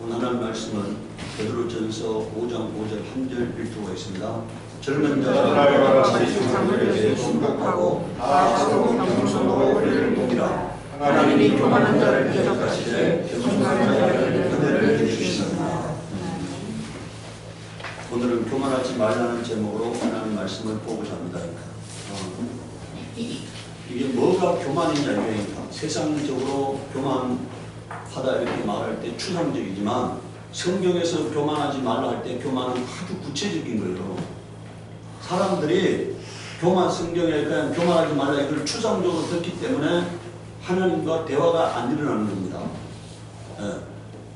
오늘 하나님 말씀은 베드로전서 5장 5절 1절 일부가 있습니다. 젊은 자가 같이 장로에게 순복하고 다 서로 겸손으로 우리를 돕니라. 하나님이 교만한 자를 대적하시되 겸손한 자에게 은혜를 주시느니라. 오늘은 교만하지 말라는 제목으로 하나님 말씀을 보고자 합니다. 이게 뭐가 교만이냐니까 세상적으로 교만하다 이렇게 말할 때 추상적이지만 성경에서 교만하지 말라 할 때 교만은 아주 구체적인 거예요. 사람들이 성경에 그냥 교만하지 말라 이걸 추상적으로 듣기 때문에 하나님과 대화가 안 일어나는 겁니다.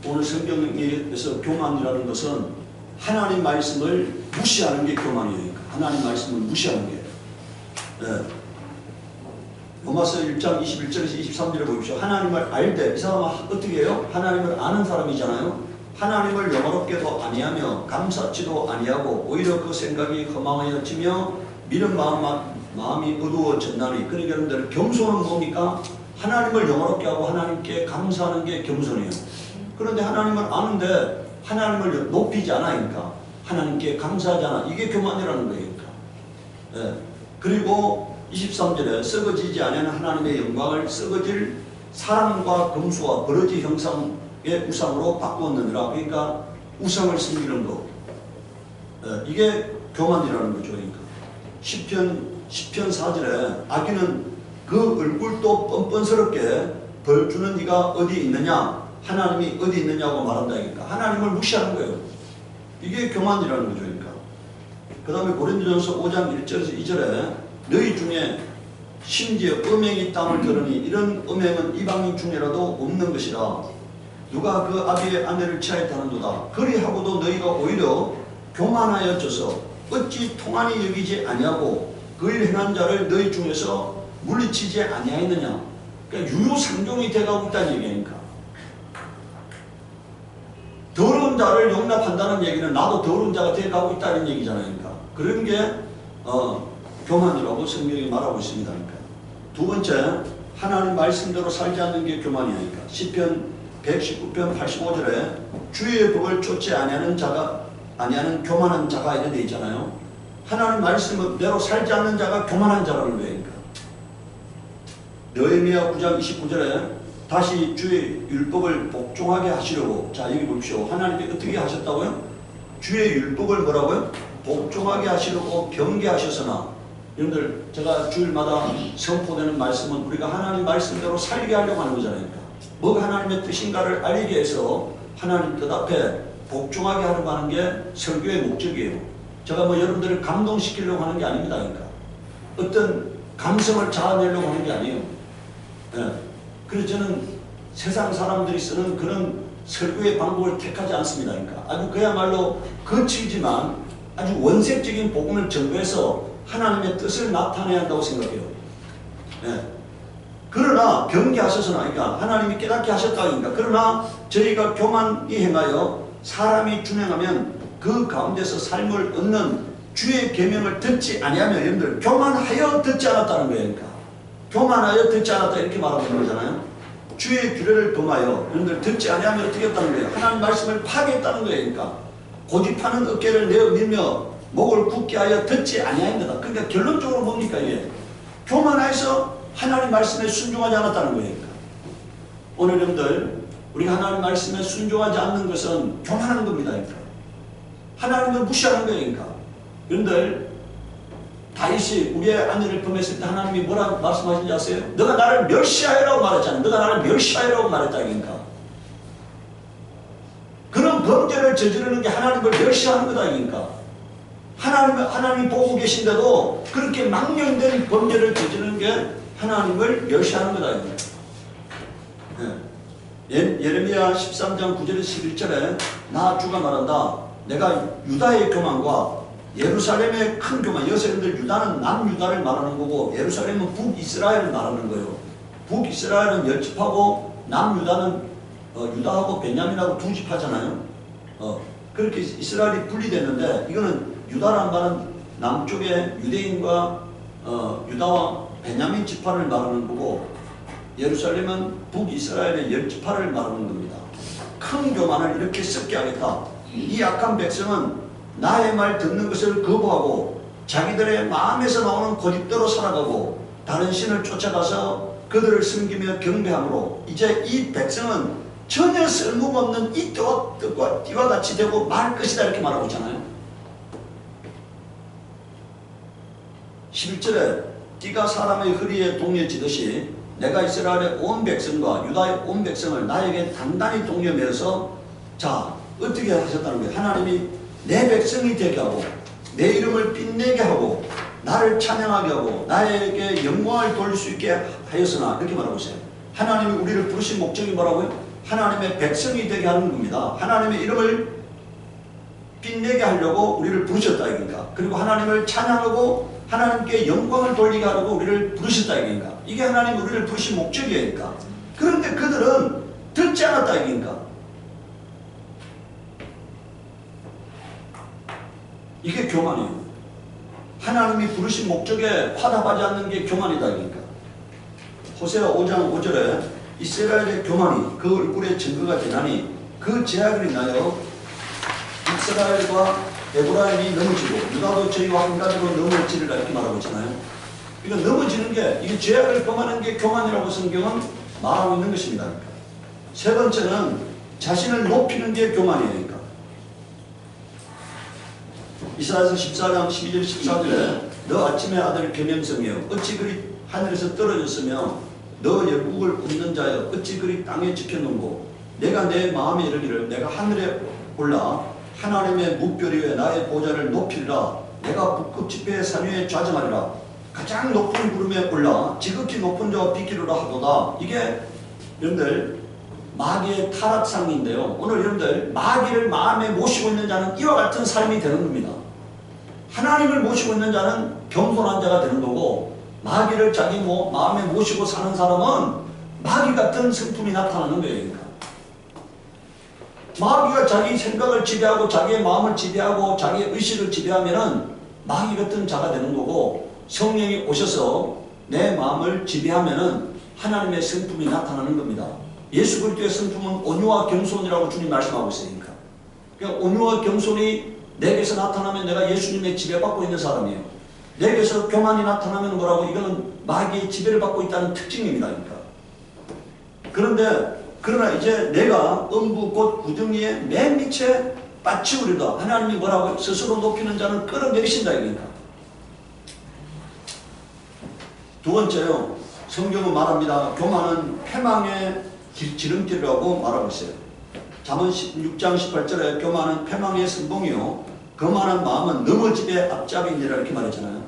오늘 성경에서 교만이라는 것은 하나님 말씀을 무시하는 게 교만이에요. 하나님 말씀을 무시하는 게. 로마서 1장 21절에서 23절을 보십시오. 하나님을 알되 이 사람은 어떻게 해요? 하나님을 아는 사람이잖아요. 하나님을 영화롭게도 아니하며 감사치도 아니하고 오히려 그 생각이 허망하여지며 미련 마음이 어두워졌나니. 그러니까 여러분들 겸손은 뭡니까? 하나님을 영화롭게 하고 하나님께 감사하는 게 겸손이에요. 그런데 하나님을 아는데 하나님을 높이지 않으니까 하나님께 감사하지 않아. 이게 교만이라는 거니까. 그리고 23절에 썩어지지 않는 하나님의 영광을 썩어질 사람과 금수와 버러지 형상의 우상으로 바꾸었느니라. 그러니까 우상을 섬기는 거. 이게 교만이라는 거죠. 그러니까 시편 4절에 악인은 그 얼굴도 뻔뻔스럽게 벌 주는 네가 어디 있느냐, 하나님이 어디 있느냐고 말한다니까. 하나님을 무시하는 거예요. 이게 교만이라는 거죠. 그러니까 그 다음에 고린도전서 5장 1절에서 2절에 너희 중에 심지어 음행이 있다을 들으니 이런 음행은 이방인 중에라도 없는 것이라. 누가 그 아비의 아내를 취하였다는도다. 그리하고도 너희가 오히려 교만하여져서 어찌 통한이 여기지 아니하고 그 일 행한 자를 너희 중에서 물리치지 아니하였느냐. 그러니까 유유상종이 돼가고 있다는 얘기니까. 더러운 자를 용납한다는 얘기는 나도 더러운 자가 돼가고 있다는 얘기잖아요. 그러니까 그런 게 교만이라고 성경이 말하고 있습니다. 그러니까. 두 번째, 하나님 말씀대로 살지 않는 게 교만이니까. 시편 119편 85절에 주의 법을 쫓지 아니하는 교만한 자가 이렇게 돼 있잖아요. 하나님 말씀대로 살지 않는 자가 교만한 자라는 거니까. 느헤미야 9장 29절에 다시 주의 율법을 복종하게 하시려고. 자, 여기 보십시오. 하나님께 어떻게 하셨다고요? 주의 율법을 뭐라고요? 복종하게 하시려고 경계하셨으나. 여러분들, 제가 주일마다 선포되는 말씀은 우리가 하나님 말씀대로 살게 하려고 하는 거잖아요. 뭐가 하나님의 뜻인가를 알리기 위해서 하나님 뜻 앞에 복종하게 하려고 하는 게 설교의 목적이에요. 제가 뭐 여러분들을 감동시키려고 하는 게 아닙니다. 그러니까 어떤 감성을 자아내려고 하는 게 아니에요. 그래서 저는 세상 사람들이 쓰는 그런 설교의 방법을 택하지 않습니다. 그러니까 아주 그야말로 거칠지만 아주 원색적인 복음을 전도해서 하나님의 뜻을 나타내야 한다고 생각해요. 그러나 경계하셔서는 아니까 하나님이 깨닫게 하셨다니까. 그러나 저희가 교만히 행하여 사람이 준행하면 그 가운데서 삶을 얻는 주의 계명을 듣지 아니하면, 여러분들 교만하여 듣지 않았다는 거예요. 그러니까 교만하여 듣지 않았다 이렇게 말하고 있는 거잖아요. 주의 규례를 범하여 여러분들 듣지 아니하면 어떻게 했다는 거예요? 하나님 말씀을 파괴했다는 거예요. 그러니까 고집하는 어깨를 내어 밀며 목을 굳게 하여 듣지 아니하였다. 그러니까 결론적으로 뭡니까 이게? 교만해서 하나님 말씀에 순종하지 않았다는 거예요. 그러니까. 오늘 여러분들 우리가 하나님 말씀에 순종하지 않는 것은 교만하는 겁니다. 그러니까. 하나님을 무시하는 거예요. 그러니까. 여러분들 다윗이 우리의 아내를 범했을 때 하나님이 뭐라고 말씀하신지 아세요? 너가 나를 멸시하여라고 말했잖아요. 너가 나를 멸시하여라고 말했다. 그러니까. 그런 범죄를 저지르는 게 하나님을 멸시하는 거다. 그러니까. 하나님이 보고 계신데도 그렇게 망령된 범죄를 저지르는 게 하나님을 멸시하는 거다. 예레미야 13장 9절에서 11절에 나 주가 말한다. 내가 유다의 교만과 예루살렘의 큰 교만. 여러분들 유다는 남유다를 말하는 거고 예루살렘은 북이스라엘을 말하는 거예요. 북이스라엘은 10집하고 남유다는 유다하고 베냐민하고 2집 하잖아요. 그렇게 이스라엘이 분리됐는데 이거는 유다라는 말은 남쪽의 유대인과 유다와 베냐민 지파를 말하는 거고 예루살렘은 북이스라엘의 10지파를 말하는 겁니다. 큰 교만을 이렇게 썩게 하겠다. 이 악한 백성은 나의 말 듣는 것을 거부하고 자기들의 마음에서 나오는 고집대로 살아가고 다른 신을 쫓아가서 그들을 섬기며 경배함으로 이제 이 백성은 전혀 쓸모없는 이 뜻과 띠와 같이 되고 말 것이다 이렇게 말하고 있잖아요. 11절에 띠가 사람의 허리에 동여지듯이 내가 이스라엘의 온 백성과 유다의 온 백성을 나에게 단단히 동여매어서 자 어떻게 하셨다는 거예요? 하나님이 내 백성이 되게 하고 내 이름을 빛내게 하고 나를 찬양하게 하고 나에게 영광을 돌릴 수 있게 하였으나 이렇게 말하고 있어요. 하나님이 우리를 부르신 목적이 뭐라고요? 하나님의 백성이 되게 하는 겁니다. 하나님의 이름을 빛내게 하려고 우리를 부르셨다 이겁니까? 그리고 하나님을 찬양하고 하나님께 영광을 돌리게 하려고 우리를 부르셨다 이겁니까? 이게 하나님이 우리를 부르신 목적이니까. 그런데 그들은 듣지 않았다 이겁니까? 이게 교만이에요. 하나님이 부르신 목적에 화답하지 않는 게 교만이다 이겁니까? 호세아 5장 5절에 이스라엘의 교만이 그 얼굴에 증거가 되나니 그 제약을 인하여 이스라엘과 에브라임이 넘어지고 유다도 저희와 한 가지로 넘어지리라 이렇게 말하고 있잖아요. 그러니까 넘어지는 게 이게 죄악을 범하는 게 교만이라고 성경은 말하고 있는 것입니다. 그러니까. 세 번째는 자신을 높이는 게 교만이에요. 그러니까. 이사야서 14장 12절 14절에 너 아침의 아들 계명성이여 어찌 그리 하늘에서 떨어졌으며 너 열국을 웃는 자여 어찌 그리 땅에 지켰는고 내가 내 마음에 이르기를 내가 하늘에 올라 하나님의 묵별 위에 나의 보좌를 높이리라 내가 북극 지폐의 산 위에 좌정하리라 가장 높은 구름에 올라 지극히 높은 자와 비키리라 하도다. 이게 여러분들 마귀의 타락상인데요. 오늘 여러분들 마귀를 마음에 모시고 있는 자는 이와 같은 삶이 되는 겁니다. 하나님을 모시고 있는 자는 겸손한 자가 되는 거고 마귀를 자기 마음에 모시고 사는 사람은 마귀 같은 성품이 나타나는 거예요. 그러니까. 마귀가 자기 생각을 지배하고 자기의 마음을 지배하고 자기의 의식을 지배하면은 마귀 같은 자가 되는 거고 성령이 오셔서 내 마음을 지배하면은 하나님의 성품이 나타나는 겁니다. 예수 그리스도의 성품은 온유와 겸손이라고 주님 말씀하고 있으니까. 그러니까 온유와 겸손이 내게서 나타나면 내가 예수님의 지배받고 있는 사람이에요. 내게서 교만이 나타나면 뭐라고? 이거는 마귀의 지배를 받고 있다는 특징입니다. 그러니까. 그러나 이제 내가 음부 곧 구덩이의 맨 밑에 빠치우리다. 하나님이 뭐라고? 스스로 높이는 자는 끌어내리신다. 이거니까. 두 번째요. 성경은 말합니다. 교만은 패망의 지름길이라고 말하고 있어요. 잠언 6장 18절에 교만은 패망의 선봉이요 거만한 마음은 넘어짐의 앞잡이니라 이렇게 말했잖아요.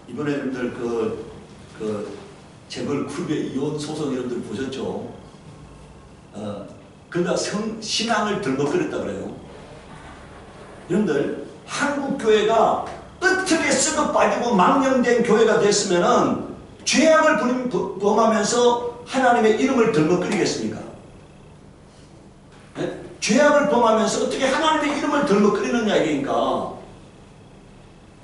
이번에 여러분들 재벌 그룹의 이혼 소송 여러분들 보셨죠? 그가 신앙을 들먹거렸다 그래요. 여러분들 한국 교회가 어떻게 썩어 빠지고 망령된 교회가 됐으면은 죄악을 범하면서 하나님의 이름을 덜먹거리겠습니까? 네? 죄악을 범하면서 어떻게 하나님의 이름을 덜먹거리느냐 이게니까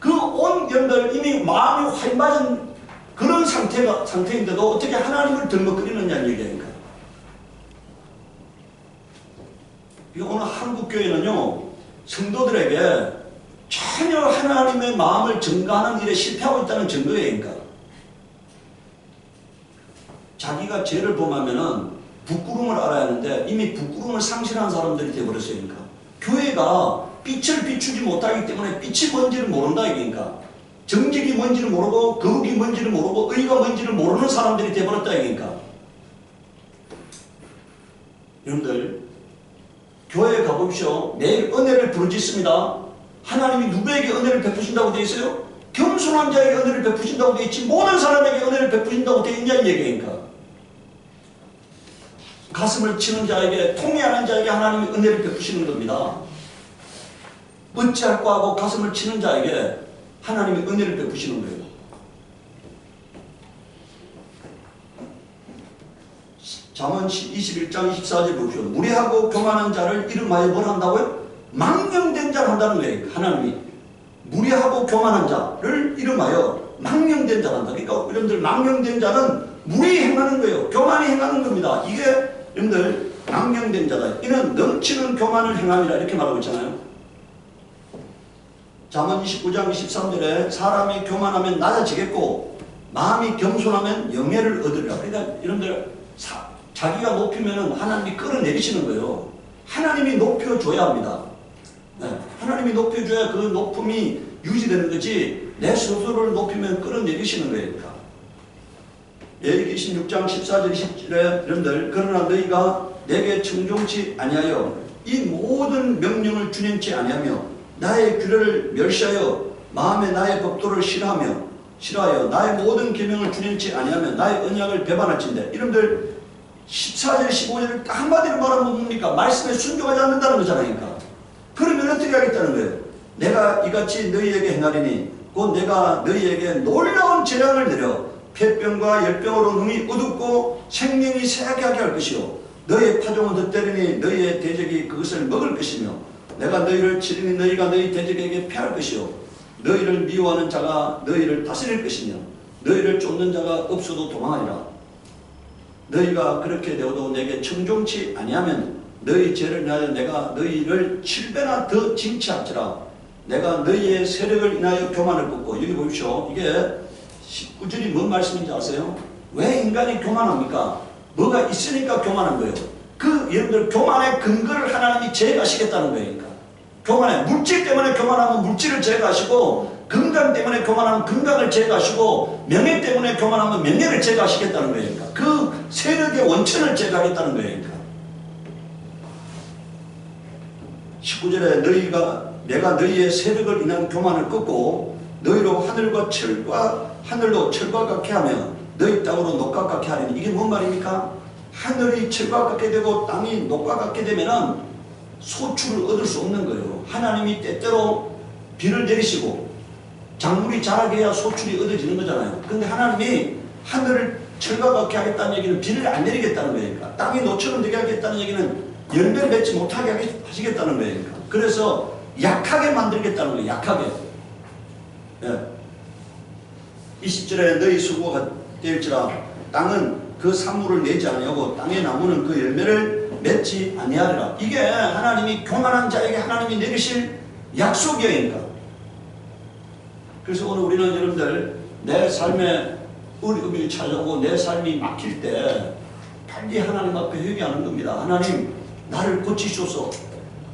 그 온 영들 이미 마음이 활맞은 그런 상태인데도 어떻게 하나님을 덜먹거리느냐는 얘기니까. 오늘 한국 교회는요 성도들에게 전혀 하나님의 마음을 증가하는 일에 실패하고 있다는 증거예요. 그러니까. 자기가 죄를 범하면은 부끄러움을 알아야 하는데 이미 부끄러움을 상실한 사람들이 되어버렸어요. 그러니까. 교회가 빛을 비추지 못하기 때문에 빛이 뭔지를 모른다. 그러니까. 정직이 뭔지를 모르고 거룩이 뭔지를 모르고 의가 뭔지를 모르는 사람들이 되어버렸다. 그러니까. 여러분들 교회에 가보십시오. 매일 은혜를 부르짖습니다. 하나님이 누구에게 은혜를 베푸신다고 되어 있어요? 겸손한 자에게 은혜를 베푸신다고 되어 있지 모든 사람에게 은혜를 베푸신다고 되어 있냐는 얘기니까. 가슴을 치는 자에게 통회하는 자에게 하나님이 은혜를 베푸시는 겁니다. 어찌할까 하고 가슴을 치는 자에게 하나님이 은혜를 베푸시는 거예요. 잠언 21장 24절 보십시오. 무례하고 교만한 자를 이름하여 뭘 한다고요? 망령된 자를 한다는 거예요. 하나님이 무례하고 교만한 자를 이름하여 망령된 자란다. 그러니까 여러분들 망령된 자는 무리 행하는 거예요. 교만이 행하는 겁니다. 이게 여러분들 망령된 자다. 이는 넘치는 교만을 행함이라 이렇게 말하고 있잖아요. 잠언 29장 23절에 사람이 교만하면 낮아지겠고 마음이 겸손하면 영예를 얻으리라. 그러니까 여러분들 자기가 높이면 하나님이 끌어내리시는 거예요. 하나님이 높여줘야 합니다. 네. 하나님이 높여줘야 그 높음이 유지되는 거지 내 스스로를 높이면 끌어내리시는 거예요. 레위기 16장 14절 20절에 여러분들 그러나 너희가 내게 청종치 아니하여 이 모든 명령을 준행치 아니하며 나의 규례를 멸시하여 마음에 나의 법도를 싫어하여 나의 모든 계명을 준행치 아니하며 나의 언약을 배반할진대. 여러분들 14절 15절을 딱 한마디로 말하면 뭡니까? 말씀에 순종하지 않는다는 거잖아요. 그러면 어떻게 하겠다는 거예요? 내가 이같이 너희에게 행하리니 곧 내가 너희에게 놀라운 재앙을 내려 폐병과 열병으로 눈이 어둡고 생명이 쇠하게 할 것이요 너희의 파종은 덧대리니 너희의 대적이 그것을 먹을 것이며 내가 너희를 치리니 너희가 너희 대적에게 패할 것이요 너희를 미워하는 자가 너희를 다스릴 것이며 너희를 쫓는 자가 없어도 도망하리라. 너희가 그렇게 되어도 내게 청종치 아니하면 너희 죄를 인하여 내가 너희를 7배나 더 징치할지라. 내가 너희의 세력을 인하여 교만을 꺾고. 여기 보십시오. 이게 19절이 뭔 말씀인지 아세요? 왜 인간이 교만합니까? 뭐가 있으니까 교만한 거예요. 그 여러분들 교만의 근거를 하나님이 제거하시겠다는 거예요. 그러니까. 교만해. 물질 때문에 교만하면 물질을 제거하시고 건강 때문에 교만하면 건강을 제거하시고 명예 때문에 교만하면 명예를 제거하시겠다는 거예요. 그러니까. 그 세력의 원천을 제거하겠다는 거예요. 그러니까. 19절에 내가 너희의 세력을 인한 교만을 꺾고 너희로 하늘로 철과 같게 하며 너희 땅으로 녹과 같게 하리니. 이게 뭔 말입니까? 하늘이 철과 같게 되고 땅이 녹과 같게 되면은 소출을 얻을 수 없는 거예요. 하나님이 때때로 비를 내리시고 작물이 자라게 해야 소출이 얻어지는 거잖아요. 근데 하나님이 하늘을 철과 같게 하겠다는 얘기는 비를 안 내리겠다는 거예요. 그러니까 땅이 노처럼 되게 하겠다는 얘기는 열매를 맺지 못하게 하시겠다는 거예요. 그러니까. 그래서 약하게 만들겠다는 거예요. 약하게. 예. 20절에 너희 수고가 되일지라 땅은 그 산물을 내지 아니하고 땅의 나무는 그 열매를 맺지 아니하리라. 이게 하나님이 교만한 자에게 하나님이 내리실 약속이니까. 그래서 오늘 우리는 여러분들 내 삶에 어려움이 찾아오고 내 삶이 막힐 때 빨리 하나님 앞에 회개하는 겁니다. 하나님 나를 고치시옵소서.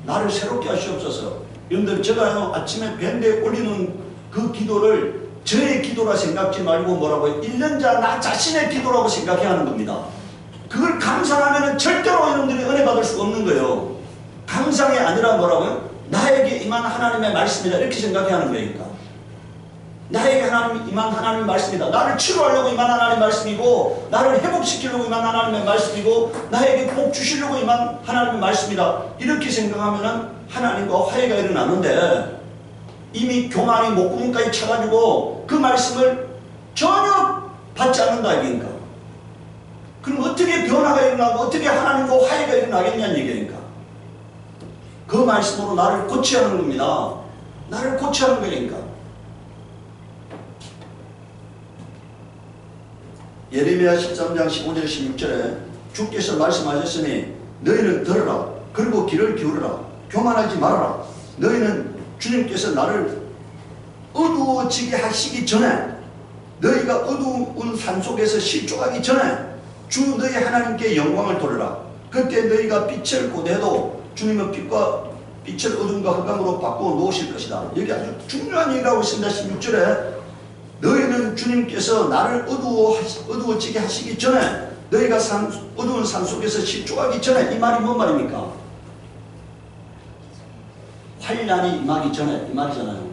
나를 새롭게 하시옵소서. 여러분들 제가 아침에 밴드에 올리는 그 기도를 저의 기도라 생각지 말고 뭐라고요? 1년자 나 자신의 기도라고 생각해야 하는 겁니다. 그걸 감상하면 절대로 여러분들이 은혜 받을 수가 없는 거예요. 감상이 아니라 뭐라고요? 나에게 임한 하나님의 말씀이다 이렇게 생각해야 하는 거니까. 나에게 임한 하나님의 말씀이다. 나를 치료하려고 임한 하나님의 말씀이고 나를 회복시키려고 임한 하나님의 말씀이고 나에게 복 주시려고 임한 하나님의 말씀이다. 이렇게 생각하면 하나님과 화해가 일어나는데 이미 교만이 목구멍까지 차가지고 그 말씀을 전혀 받지 않는다 이게니까. 그럼 어떻게 변화가 일어나고 어떻게 하나님과 화해가 일어나겠냐는 얘기니까. 그 말씀으로 나를 고쳐야 하는 겁니다. 나를 고쳐야 하는 거니까. 예레미야 13장 15절 16절에 주께서 말씀하셨으니 너희는 들으라. 그리고 귀를 기울여라. 교만하지 말아라. 너희는 주님께서 나를 어두워지게 하시기 전에 너희가 어두운 산속에서 실족하기 전에 주 너희 하나님께 영광을 돌려라. 그때 너희가 빛을 고대해도 주님은 빛을 어둠과 흑암으로 바꾸어 놓으실 것이다. 여기 아주 중요한 얘기라고 있습니다. 16절에 너희는 주님께서 나를 어두워지게 하시기 전에 너희가 어두운 산속에서 실족하기 전에. 이 말이 뭔 말입니까? 환난이 임하기 전에 이 말이잖아요.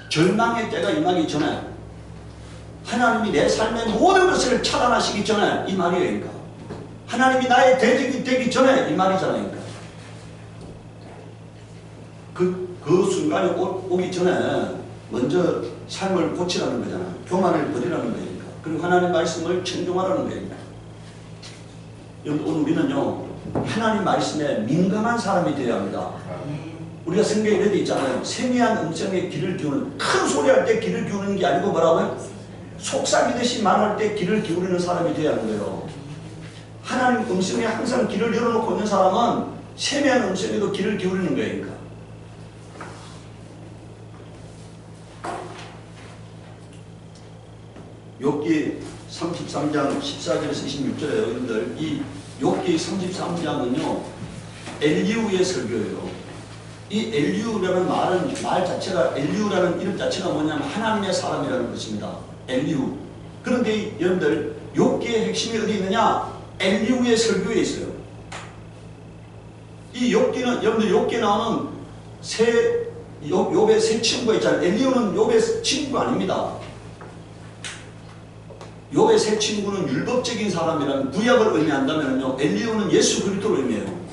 절망의 때가 임하기 전에 하나님이 내 삶의 모든 것을 차단하시기 전에 이 말이에요. 그러니까. 하나님이 나의 대적이 되기 전에 이 말이잖아요. 그러니까. 그 순간이 오기 전에 먼저 삶을 고치라는 거잖아요. 교만을 버리라는 거니까. 그리고 하나님 말씀을 청종하라는 거니까. 오늘 우리는요 하나님 말씀에 민감한 사람이 되어야 합니다. 우리가 성경에 이렇게 있잖아요. 세미한 음성에 귀를 기울이는, 큰 소리할 때 귀를 기울이는 게 아니고 뭐라고요? 속삭이듯이 말할 때 귀를 기울이는 사람이 되어야 하는 거예요. 하나님 음성에 항상 귀를 열어놓고 있는 사람은 세미한 음성에도 귀를 기울이는 거예요. 그러니까. 욥기 33장 14절에서 26절에 여러분들, 이 욥기 33장은요 엘리후의 설교예요. 이 엘리후라는 말 자체가, 엘리후라는 이름 자체가 뭐냐면 하나님의 사람이라는 것입니다. 엘리후. 그런데 여러분들 욥기의 핵심이 어디 있느냐? 엘리후의 설교에 있어요. 이 욥기는, 여러분들 욥기에 나오는 욥의 세 친구가 있잖아요. 엘리후는 욥의 친구가 아닙니다. 욥의 세 친구는 율법적인 사람이라는 구약을 의미한다면요, 엘리후는 예수 그리스도를 의미해요.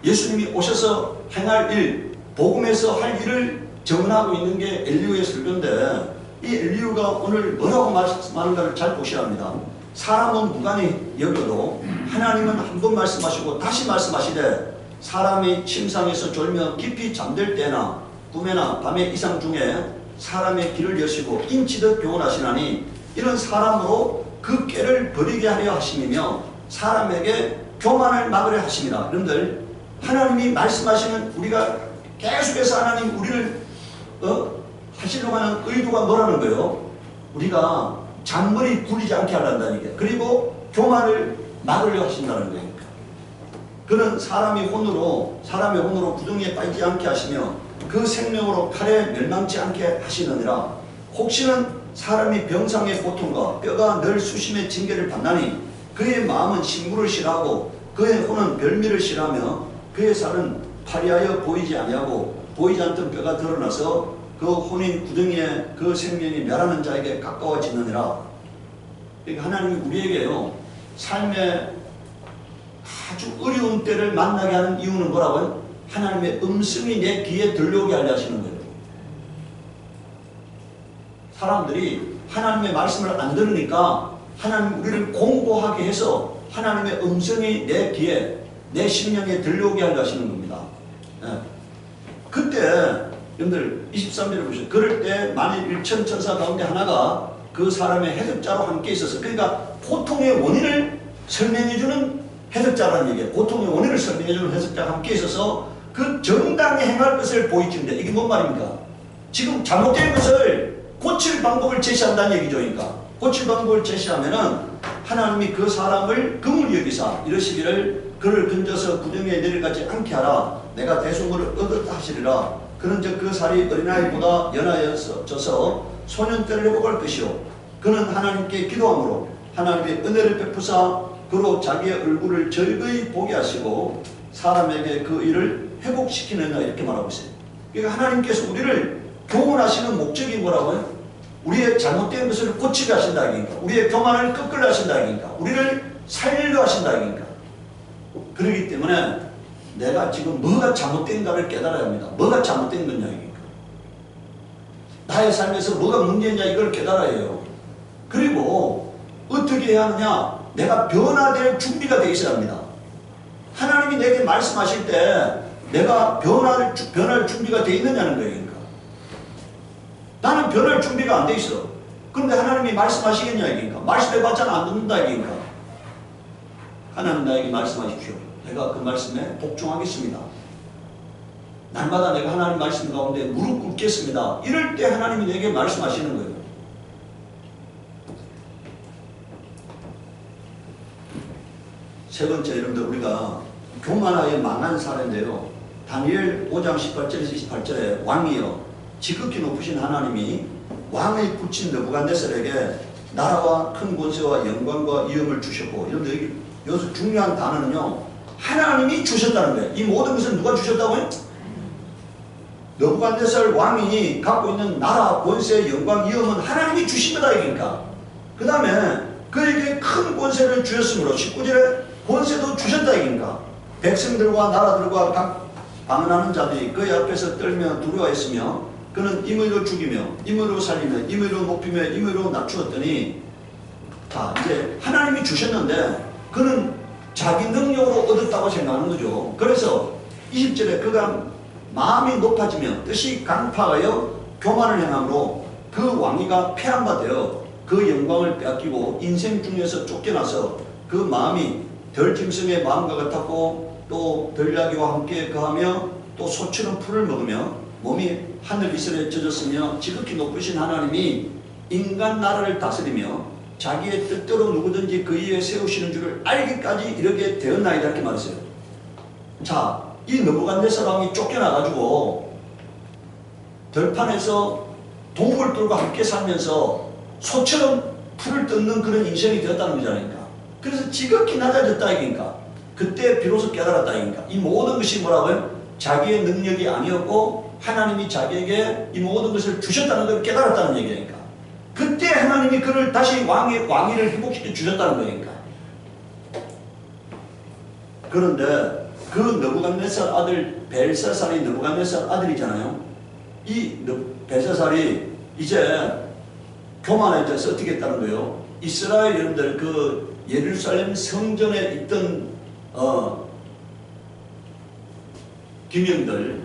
예수님이 오셔서 행할 일, 복음에서 할 일을 정언하고 있는 게 엘리후의 설교인데, 이 엘리후가 오늘 뭐라고 말하는가를 잘 보셔야 합니다. 사람은 무관히 여겨도 하나님은 한 번 말씀하시고 다시 말씀하시되, 사람이 침상에서 졸며 깊이 잠들 때나 꿈에나 밤의 이상 중에 사람의 길을 여시고 인치듯 교훈하시나니, 이런 사람으로 그 꾀를 버리게 하려 하심이며 사람에게 교만을 막으려 하심이라. 여러분들, 하나님이 말씀하시는, 우리가 계속해서 하나님 우리를 하시려고 하는 의도가 뭐라는 거예요? 우리가 잔머리 굴리지 않게 하란다는 게, 그리고 교만을 막으려 하신다는 거예요. 그는 사람의 혼으로 구덩이에 빠지지 않게 하시며 그 생명으로 칼에 멸망치 않게 하시느니라. 혹시는 사람이 병상의 고통과 뼈가 늘 수심의 징계를 받나니, 그의 마음은 신구를 싫어하고 그의 혼은 별미를 싫어하며 그의 살은 파리하여 보이지 아니하고 보이지 않던 뼈가 드러나서 그 혼인 구덩이에 그 생명이 멸하는 자에게 가까워지느니라. 그러니까 하나님이 우리에게요, 삶의 아주 어려운 때를 만나게 하는 이유는 뭐라고요? 하나님의 음성이 내 귀에 들려오게 하려 하시는 거예요. 사람들이 하나님의 말씀을 안 들으니까 하나님 우리를 공고하게 해서 하나님의 음성이 내 귀에, 내 심령에 들려오게 하려 하시는 겁니다. 예. 그때 여러분들 23절을 보시죠. 그럴 때 만일 일천 천사 가운데 하나가 그 사람의 해석자로 함께 있어서, 그러니까 고통의 원인을 설명해주는 해석자라는 얘기예요. 고통의 원인을 설명해주는 해석자가 함께 있어서 그 정당히 행할 것을 보이는데, 이게 뭔 말입니까? 지금 잘못된 것을 고칠 방법을 제시한다는 얘기죠. 그러니까 고칠 방법을 제시하면은 하나님이 그 사람을 긍휼히 여기사 이러시기를, 그를 건져서 구덩이에 내려가지 않게 하라. 내가 대속물을 얻었다 하시리라. 그는 그 살이 어린아이보다 연하여져서 소년 때를 회복할 것이요, 그는 하나님께 기도함으로 하나님의 은혜를 베푸사 그로 자기의 얼굴을 즐거이 보게 하시고 사람에게 그 일을 회복시키느냐, 이렇게 말하고 있어요. 그러니까 하나님께서 우리를 교훈하시는 목적이 뭐라고요? 우리의 잘못된 것을 고치게 하신다, 그러니까 우리의 교만을 꺾으려 하신다, 그러니까 우리를 살리려 하신다, 그러니까. 그렇기 때문에 내가 지금 뭐가 잘못된가를 깨달아야 합니다. 뭐가 잘못된 거냐, 그러니까 나의 삶에서 뭐가 문제냐, 이걸 깨달아야 해요. 그리고 어떻게 해야 하느냐? 내가 변화될 준비가 되어 있어야 합니다. 하나님이 내게 말씀하실 때 내가 변할 준비가 되어 있느냐는 거예요. 그러니까 나는 변할 준비가 안 돼 있어. 그런데 하나님이 말씀하시겠냐, 그러니까 말씀해봤자는 안 듣는다, 그러니까 하나님 나에게 말씀하십시오. 내가 그 말씀에 복종하겠습니다. 날마다 내가 하나님 말씀 가운데 무릎 꿇겠습니다. 이럴 때 하나님이 내게 말씀하시는 거예요. 세 번째, 여러분들, 우리가 교만하여 망한 사례인데요. 다니엘 5장 18절에서 28절에 왕이여 지극히 높으신 하나님이 왕의 붙인 느부갓네살에게 나라와 큰 권세와 영광과 위엄을 주셨고, 여러분들 여기서 중요한 단어는요, 하나님이 주셨다는 거예요. 이 모든 것은 누가 주셨다고요? 느부갓네살 왕이 갖고 있는 나라, 권세, 영광, 위엄은 하나님이 주신 거다, 그러니까. 그 다음에 그에게 큰 권세를 주셨으므로 19절에 권세도 주셨다, 그러니까. 백성들과 나라들과 각 방언하는 자들이 그의 앞에서 떨며 두려워했으며 그는 임의로 죽이며 임의로 살리며 임의로 높이며 임의로 낮추었더니, 자, 이제 하나님이 주셨는데 그는 자기 능력으로 얻었다고 생각하는 거죠. 그래서 20절에 그가 마음이 높아지며 뜻이 강팍하여 교만을 행함으로 그 왕위가 패한 바 되어 그 영광을 빼앗기고 인생 중에서 쫓겨나서 그 마음이 덜 짐승의 마음과 같았고 또 들나귀와 함께 거하며 또 소처럼 풀을 먹으며 몸이 하늘 이슬에 젖었으며 지극히 높으신 하나님이 인간 나라를 다스리며 자기의 뜻대로 누구든지 그 위에 세우시는 줄을 알기까지 이르게 되었나이다 이렇게 말했어요. 자, 이 느부갓네살 왕이 쫓겨나가지고 들판에서 동물들과 함께 살면서 소처럼 풀을 뜯는 그런 인생이 되었다는 거잖아요. 그래서 지극히 낮아졌다 이기니까 그때 비로소 깨달았다 이기니까 이 모든 것이 뭐라고요? 자기의 능력이 아니었고 하나님이 자기에게 이 모든 것을 주셨다는 걸 깨달았다는 얘기니까 그때 하나님이 그를 다시 왕위를 회복시켜 주셨다는 거니까. 그런데 그 느부갓네살 아들 벨사살이 느부갓네살 아들이잖아요. 이 벨사살이 이제 교만해져서 어떻게 했다는 거예요? 이스라엘 여러분들 그 예루살렘 성전에 있던 기명들,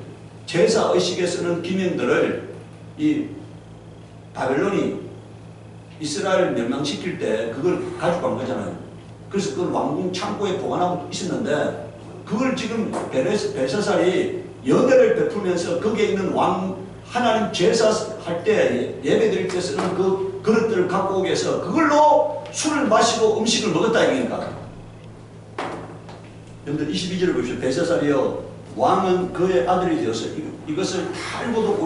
제사 의식에 쓰는 기명들을 이 바벨론이 이스라엘을 멸망시킬 때 그걸 가지고 간 거잖아요. 그래서 그걸 왕궁 창고에 보관하고 있었는데 그걸 지금 벨사살이 연회를 베풀면서 거기에 있는 하나님 제사할 때 예배 드릴 때 쓰는 그 그릇들을 갖고 오게 해서 그걸로 술을 마시고 음식을 먹었다 이거니까. 여러분들 22절을 보십시오. 벨사살이여 왕은 그의 아들이 되어서 이것을 다 알고도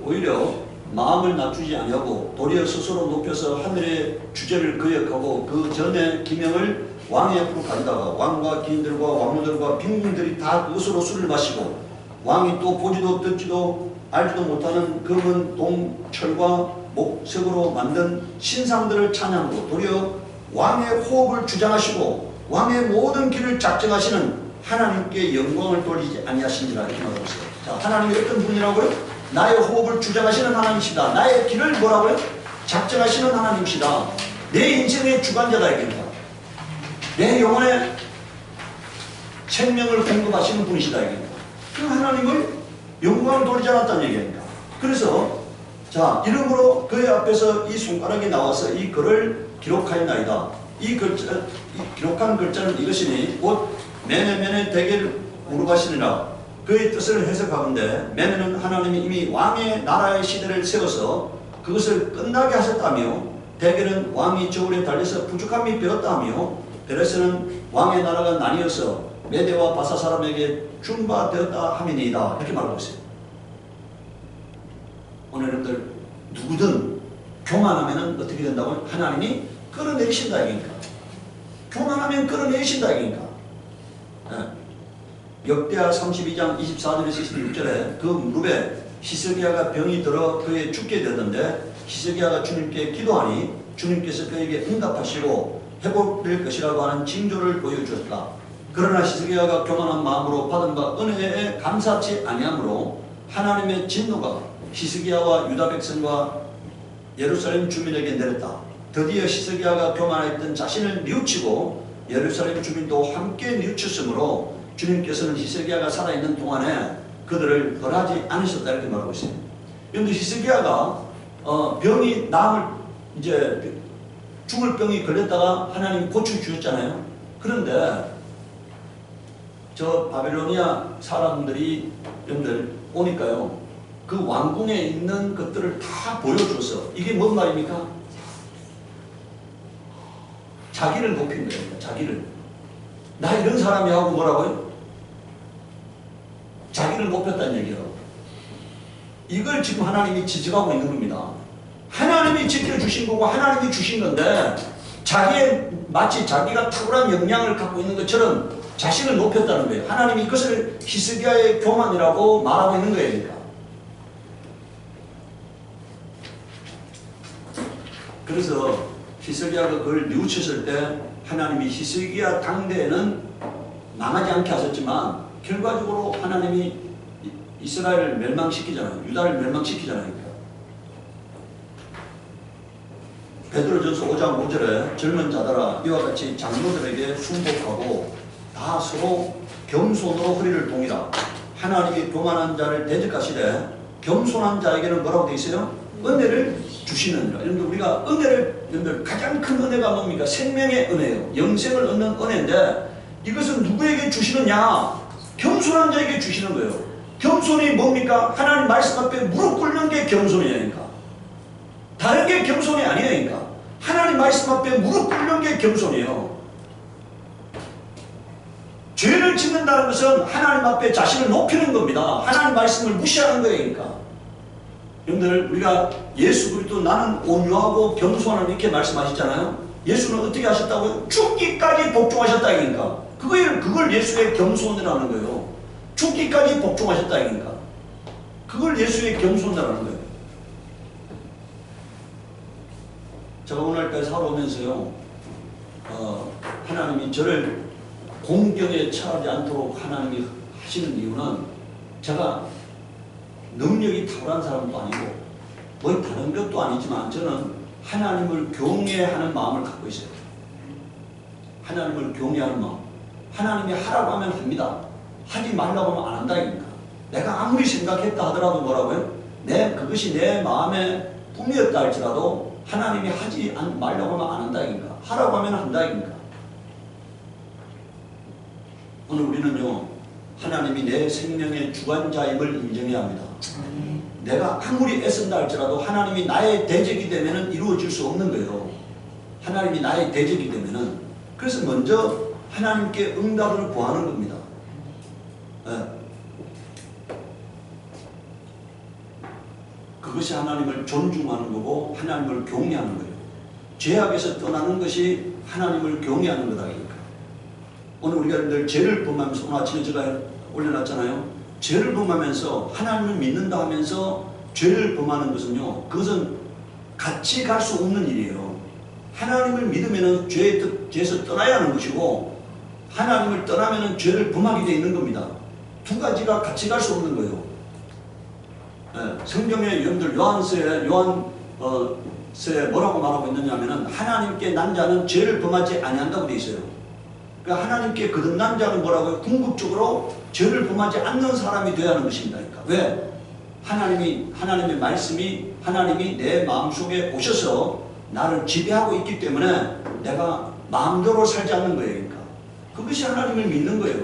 오히려 마음을 낮추지 아니하고 도리어 스스로 높여서 하늘의 주제를 거역하고 그 전에 기명을 왕의 앞으로 가져다가 왕과 기인들과 왕후들과 빈궁들이 다 그것으로 술을 마시고 왕이 또 보지도 듣지도 알지도 못하는 검은 동, 철과 목석으로 만든 신상들을 찬양하고 도리어 왕의 호흡을 주장하시고 왕의 모든 길을 작정하시는 하나님께 영광을 돌리지 아니하시니라 이렇게 말하고 있어요. 자, 하나님이 어떤 분이라고요? 나의 호흡을 주장하시는 하나님이시다. 나의 길을 뭐라고요? 작정하시는 하나님이시다. 내 인생의 주관자다 이겁니다. 내 영혼의 생명을 공급하시는 분이시다 이겁니다. 그 하나님을 영광을 돌리지 않았다는 얘기입니다. 그래서 자, 이름으로 그의 앞에서 이 손가락이 나와서 이 글을 기록하였나이다. 이 기록한 글자는 이것이니 곧 메네메네 대개를 우르바시니라. 그의 뜻을 해석하건대 메네는 하나님이 이미 왕의 나라의 시대를 세워서 그것을 끝나게 하셨다며 대개는 왕이 저울에 달려서 부족함이 되었다며 베레스는 왕의 나라가 나뉘어서 메대와 바사 사람에게 준바되었다 함이니이다 이렇게 말하고 있어요. 오늘 여러분들 누구든 교만하면 어떻게 된다고요? 하나님이 끌어내리신다 이기니까. 교만하면 끌어내리신다 이기니까. 역대하 32장 24절에서 26절에 그 무릎에 히스기야가 병이 들어 그에 죽게 되었는데 히스기야가 주님께 기도하니 주님께서 그에게 응답하시고 회복될 것이라고 하는 징조를 보여주었다. 그러나 히스기야가 교만한 마음으로 받은 바 은혜에 감사치 아니하므로 하나님의 진노가 히스기야와 유다 백성과 예루살렘 주민에게 내렸다. 드디어 히스기야가 교만했던 자신을 뉘우치고 예루살렘 주민도 함께 뉘우쳤으므로 주님께서는 히스기야가 살아있는 동안에 그들을 벌하지 않으셨다 이렇게 말하고 있어요. 그런데 히스기야가 병이 이제 죽을 병이 걸렸다가 하나님이 고쳐주셨잖아요. 그런데 저 바벨로니아 사람들이 여러분들 오니까요. 그 왕궁에 있는 것들을 다 보여줘서 이게 뭔 말입니까? 자기를 높인 거예요. 자기를. 나 이런 사람이 하고 뭐라고요? 자기를 높였다는 얘기예요. 이걸 지금 하나님이 지적하고 있는 겁니다. 하나님이 지켜주신 거고 하나님이 주신 건데 마치 자기가 탁월한 역량을 갖고 있는 것처럼 자신을 높였다는 거예요. 하나님이 이것을 히스기야의 교만이라고 말하고 있는 거예요. 그러니까. 그래서 히스기야가 그걸 뉘우쳤을 때 하나님이 히스기야 당대에는 망하지 않게 하셨지만 결과적으로 하나님이 이스라엘을 멸망시키잖아요. 유다를 멸망시키잖아요. 베드로전서 5장 5절에 젊은 자들아 이와 같이 장로들에게 순복하고 다 서로 겸손으로 허리를 동이라. 하나님이 교만한 자를 대적하시되 겸손한 자에게는 뭐라고 되어 있어요? 은혜를 주시느니라. 여러분들 우리가 은혜를 여러분들 가장 큰 은혜가 뭡니까? 생명의 은혜예요. 영생을 얻는 은혜인데 이것은 누구에게 주시느냐? 겸손한 자에게 주시는 거예요. 겸손이 뭡니까? 하나님 말씀 앞에 무릎 꿇는 게 겸손이니까. 다른 게 겸손이 아니니까. 하나님 말씀 앞에 무릎 꿇는 게 겸손이에요. 죄를 짓는다는 것은 하나님 앞에 자신을 높이는 겁니다. 하나님 말씀을 무시하는 거니까. 여러분들 우리가 예수 그리스도 나는 온유하고 겸손한 이렇게 말씀하셨잖아요. 예수는 어떻게 하셨다고요? 죽기까지 복종하셨다 이니까. 그걸 예수의 겸손이라는 거예요. 죽기까지 복종하셨다 이니까. 그걸 예수의 겸손이라는 거예요. 제가 오늘까지 살아오면서요, 하나님이 저를 공경에 처하지 않도록 하나님이 하시는 이유는 제가 능력이 탁월한 사람도 아니고 뭐 다른 것도 아니지만 저는 하나님을 경외하는 마음을 갖고 있어요. 하나님을 경외하는 마음. 하나님이 하라고 하면 합니다. 하지 말라고 하면 안 한다니까. 내가 아무리 생각했다 하더라도 뭐라고요? 그것이 내 마음의 꿈이었다 할지라도 하나님이 하지 말라고 하면 안 한다니까. 하라고 하면 한다니까. 오늘 우리는요, 하나님이 내 생명의 주관자임을 인정해야 합니다. 내가 아무리 애쓴다 할지라도 하나님이 나의 대적이 되면은 이루어질 수 없는 거예요. 하나님이 나의 대적이 되면은. 그래서 먼저 하나님께 응답을 구하는 겁니다. 네. 그것이 하나님을 존중하는 거고 하나님을 경외하는 거예요. 죄악에서 떠나는 것이 하나님을 경외하는 거다니까. 오늘 우리가 늘 죄를 범하면서 오늘 아침에 제가 올려놨잖아요. 죄를 범하면서 하나님을 믿는다 하면서 죄를 범하는 것은요, 그것은 같이 갈 수 없는 일이에요. 하나님을 믿으면 죄에서 떠나야 하는 것이고 하나님을 떠나면 죄를 범하게 되어 있는 겁니다. 두 가지가 같이 갈 수 없는 거예요. 네, 성경에 여러분들 요한서에 뭐라고 말하고 있느냐 하면은 하나님께 난 자는 죄를 범하지 아니한다고 되어 있어요. 그러니까 하나님께 거듭난 자는 뭐라고요? 궁극적으로 죄를 범하지 않는 사람이 되어야 하는 것입니다. 그러니까 왜? 하나님의 말씀이 하나님이 내 마음속에 오셔서 나를 지배하고 있기 때문에 내가 마음대로 살지 않는 거예요. 그러니까 그것이 하나님을 믿는 거예요.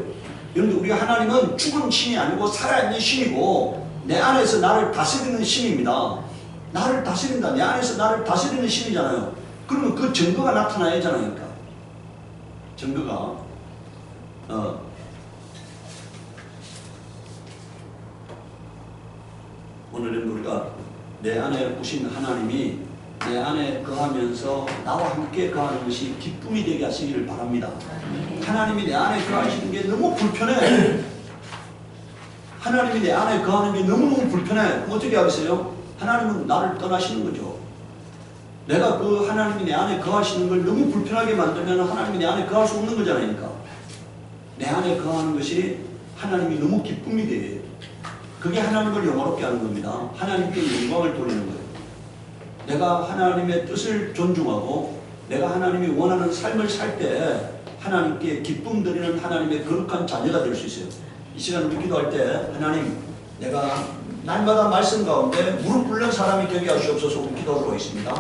여러분들 우리가 하나님은 죽은 신이 아니고 살아있는 신이고 내 안에서 나를 다스리는 신입니다. 나를 다스린다. 내 안에서 나를 다스리는 신이잖아요. 그러면 그 증거가 나타나야 하잖아요. 그러니까 증거가 오늘은 우리가 내 안에 오신 하나님이 내 안에 거하면서 나와 함께 거하는 것이 기쁨이 되게 하시기를 바랍니다. 하나님이 내 안에 거하시는 게 너무 불편해. 하나님이 내 안에 거하는 게 너무너무 불편해. 어떻게 하겠어요? 하나님은 나를 떠나시는 거죠. 내가 그 하나님이 내 안에 거하시는 걸 너무 불편하게 만들면 하나님이 내 안에 거할 수 없는 거잖아요. 그러니까 내 안에 거하는 것이 하나님이 너무 기쁨이 돼. 그게 하나님을 영화롭게 하는 겁니다. 하나님께 영광을 돌리는 거예요. 내가 하나님의 뜻을 존중하고 내가 하나님이 원하는 삶을 살 때 하나님께 기쁨 드리는 하나님의 거룩한 자녀가 될 수 있어요. 이 시간 우리 기도할 때 하나님 내가 날마다 말씀 가운데 무릎 꿇는 사람이 되게 하시옵소서. 우리 기도하도록 하겠습니다.